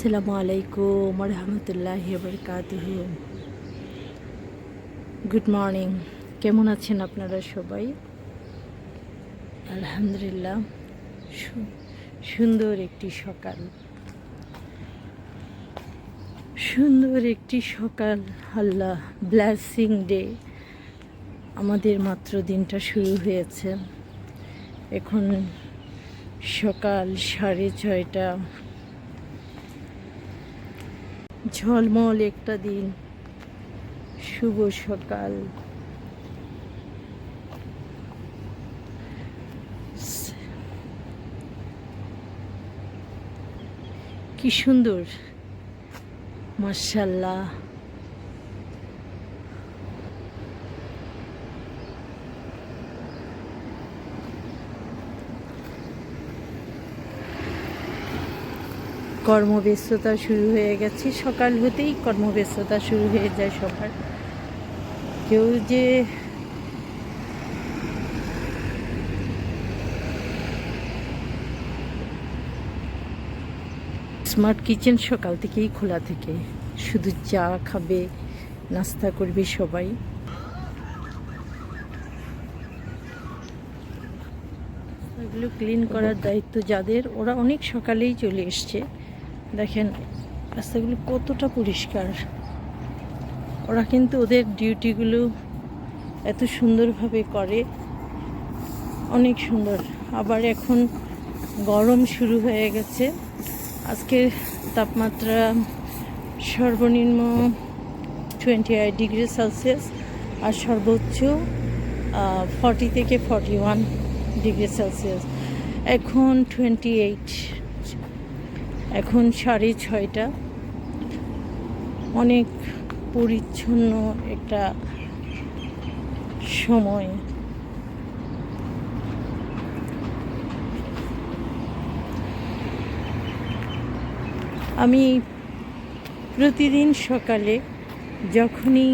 আসসালামু আলাইকুম রহমতুল্লাহি বারাকাতুহু। Good morning. কেমন আছেন আপনারা সবাই? আলহামদুলিল্লাহ, সুন্দর একটি সকাল, সুন্দর একটি সকাল। আল্লাহ ব্লেসিং ডে। আমাদের মাত্র দিনটা শুরু হয়েছে। এখন সকাল 6:30। ঝলমল একটা দিন, শুভ সকাল। কি সুন্দর, মাশাআল্লাহ। কর্মব্যস্ততা শুরু হয়ে গেছে। সকাল হতেই কর্মব্যস্ততা শুরু হয়ে যায় সবার। কেউ যে স্মার্ট কিচেন সকাল থেকেই খোলা থেকে, শুধু চা খাবে, নাস্তা করবে সবাই। এগুলো ক্লিন করার দায়িত্ব যাদের, ওরা অনেক সকালেই চলে এসছে। দেখেন রাস্তাগুলো কতটা পরিষ্কার। ওরা কিন্তু ওদের ডিউটিগুলো এত সুন্দরভাবে করে, অনেক সুন্দর। আবার এখন গরম শুরু হয়ে গেছে। আজকের তাপমাত্রা সর্বনিম্ন 28 ডিগ্রি সেলসিয়াস আর সর্বোচ্চ 40 থেকে 41 ডিগ্রি সেলসিয়াস। এখন 28। এখন 6:30। অনেক পরিচ্ছন্ন একটা সময়। আমি প্রতিদিন সকালে যখনই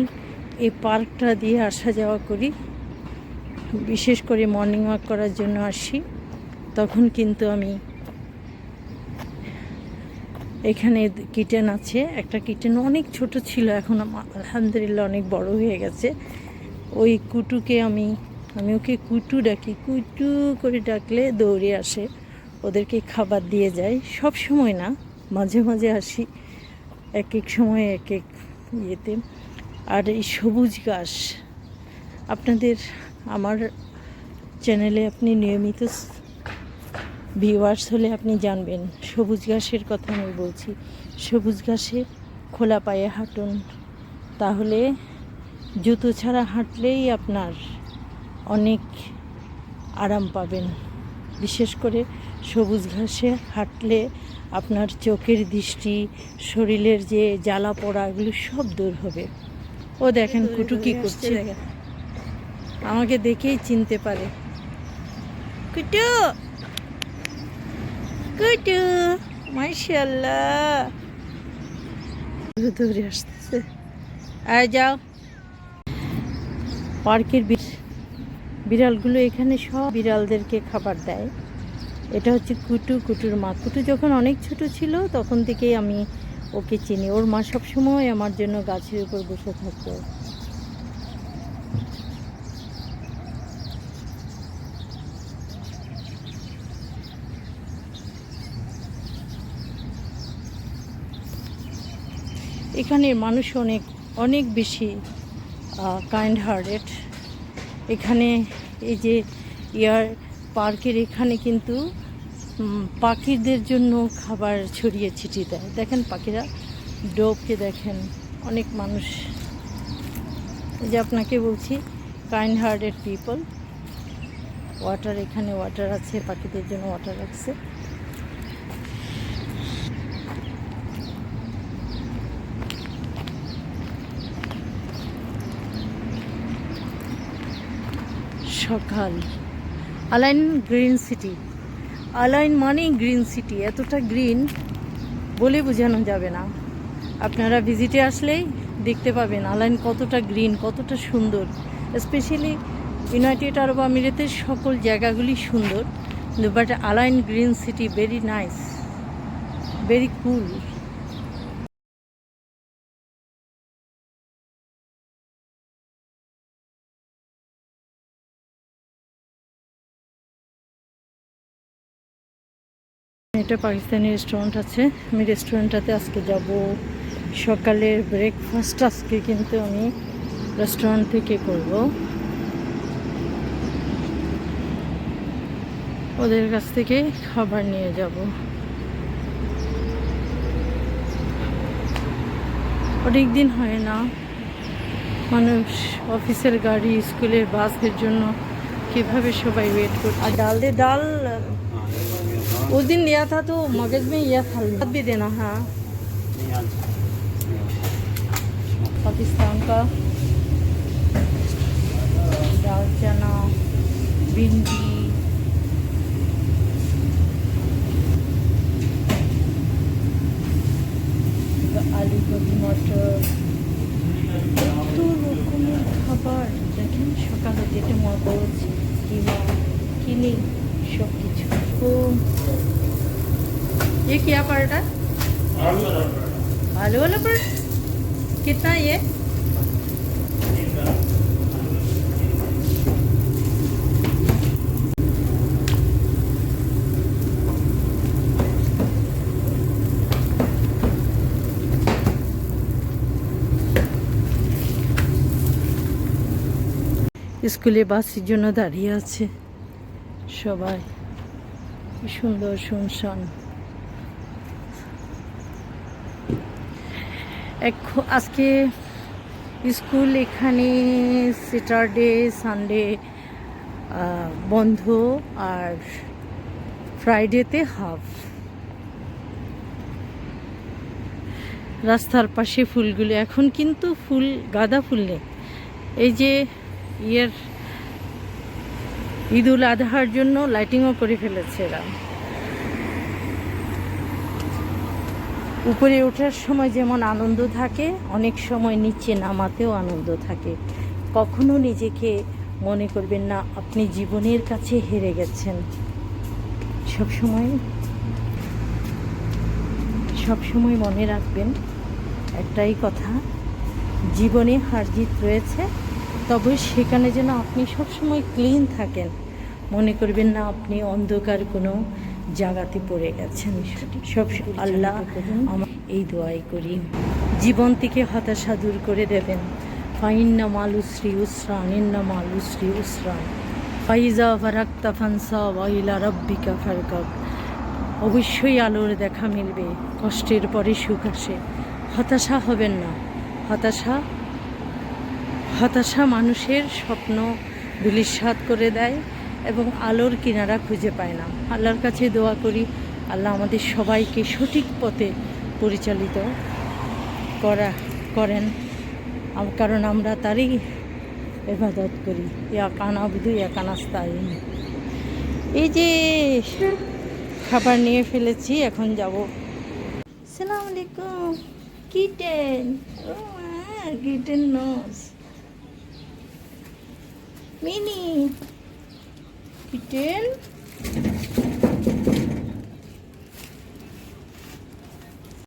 এই পার্কটা দিয়ে আসা যাওয়া করি, বিশেষ করে মর্নিং ওয়াক করার জন্য আসি, তখন কিন্তু আমি এখানে কিটেন আছে। একটা কিটেন অনেক ছোট ছিল, এখন আলহামদুলিল্লাহ অনেক বড় হয়ে গেছে। ওই কুটুকে আমি ওকে কুটু ডাকি। কুটু করে ডাকলে দৌড়ে আসে, ওদেরকে খাবার দিয়ে যায়। সব সময় না, মাঝে মাঝে আসি, এক এক সময় এক এক ইয়েতে। আর এই সবুজ ঘাস, আপনাদের আমার চ্যানেলে আপনি নিয়মিত ভিউয়ার্স হলে আপনি জানবেন সবুজ ঘাসের কথা আমি বলছি। সবুজ ঘাসে খোলা পায়ে হাঁটুন, তাহলে জুতো ছাড়া হাঁটলেই আপনার অনেক আরাম পাবেন। বিশেষ করে সবুজ ঘাসে হাঁটলে আপনার চোখের দৃষ্টি, শরীরের যে জ্বালা পোড়া, এগুলো সব দূর হবে। ও দেখেন কুটু কি করছে, আমাকে দেখেই চিনতে পারে। কুটু কুটু, মাশাআল্লাহ, দৌড়ে আসতেছে। আয় যাও। পার্কের বিড়ালগুলো এখানে সব বিড়ালদেরকে খাবার দেয়। এটা হচ্ছে কুটু, কুটুর মা। কুটু যখন অনেক ছোট ছিল তখন থেকেই আমি ওকে চিনি। ওর মা সবসময় আমার জন্য গাছের উপর বসে থাকতো। এখানের মানুষ অনেক অনেক বেশি কাইন্ড হার্টেড। এখানে এই যে পার্কের এখানে কিন্তু পাখিদের জন্য খাবার ছড়িয়ে ছিটিয়ে দেয়। দেখেন পাখিরা, ডোবকে দেখেন। অনেক মানুষ, এই যে আপনাকে বলছি, কাইন্ড হার্টেড পিপল। ওয়াটার, এখানে ওয়াটার আছে, পাখিদের জন্য ওয়াটার রাখছে। সকাল। আলাইন গ্রিন সিটি। আলাইন মানেই গ্রিন সিটি। এতটা গ্রিন বলে বোঝানো যাবে না। আপনারা ভিজিটে আসলেই দেখতে পাবেন আলাইন কতটা গ্রিন, কতটা সুন্দর। স্পেশালি ইউনাইটেড আরব আমিরাতের সকল জায়গাগুলি সুন্দর, but Al Ain green city very nice, very cool. এটা পাকিস্তানি রেস্টুরেন্ট আছে, আমি রেস্টুরেন্টটাতে আজকে যাব। সকালের ব্রেকফাস্ট আজকে কিন্তু আমি রেস্টুরেন্ট থেকে করব। ওদের কাছ থেকে খাবার নিয়ে যাব। অনেক দিন হয় না, মানুষ অফিসের গাড়ি, স্কুলের বাসের জন্য কিভাবে সবাই ওয়েট করে। আর ডাল दे डाल, उस दिन लिया था तो मगज में यह था, भी देना। हाँ, पाकिस्तान का दाल चना, भिंडी, आलू गोभी मटर, কত রকমের খাবার। দেখেন সকালে যেটা মগজ, কিমা, কিনি সব কিছু। তো ये क्या पराठा? आलू वाला पराठा कितना ये? স্কুলে বাসের জন্য দাঁড়িয়ে আছে সবাই, কি সুন্দর শুনশান। আজকে স্কুল এখানে স্যাটারডে সানডে বন্ধ, আর ফ্রাইডেতে হাফ। রাস্তার পাশে ফুলগুলো এখন কিন্তু ফুল, গাঁদা ফুল নেই। এই যে ঈদ উল আজহার জন্য লাইটিংও করে ফেলেছে এরা। উপরে ওঠার সময় যেমন আনন্দ থাকে, অনেক সময় নিচে নামাতেও আনন্দ থাকে। কখনো নিজেকে মনে করবেন না আপনি জীবনের কাছে হেরে গেছেন। সবসময় মনে রাখবেন একটাই কথা, জীবনে হার জিত রয়েছে, তবে সেখানে যেন আপনি সবসময় ক্লিন থাকেন। মনে করবেন না আপনি অন্ধকার কোনো জায়গাতে পড়ে গেছেন। সব আল্লাহ আমার এই দোয়াই করি, জীবন থেকে হতাশা দূর করে দেবেন। ফাইন্না মালুশ্রী উসরান, ইন্না মালুশ্রী উসরান, ফাইজা ফারাক্তা ফানসা ওয়াইলা রাব্বিকা ফারকাব। অবশ্যই আলোর দেখা মিলবে, কষ্টের পরে সুখ আসে। হতাশা হবেন না। হতাশা মানুষের স্বপ্ন ধূলিসাৎ করে দেয় এবং আলোর কিনারা খুঁজে পায় না। আল্লাহর কাছে দোয়া করি, আল্লাহ আমাদের সবাইকে সঠিক পথে পরিচালিত করেন, কারণ আমরা তারই ইবাদত করি। ইয়া কানা বুধু ইয়া কানাস্তাইন। এই যে খাবার নিয়ে ফেলেছি, এখন যাব। আসসালামু আলাইকুম। কিটেন, ও কিটেন নোজ, মিনি কিটেন।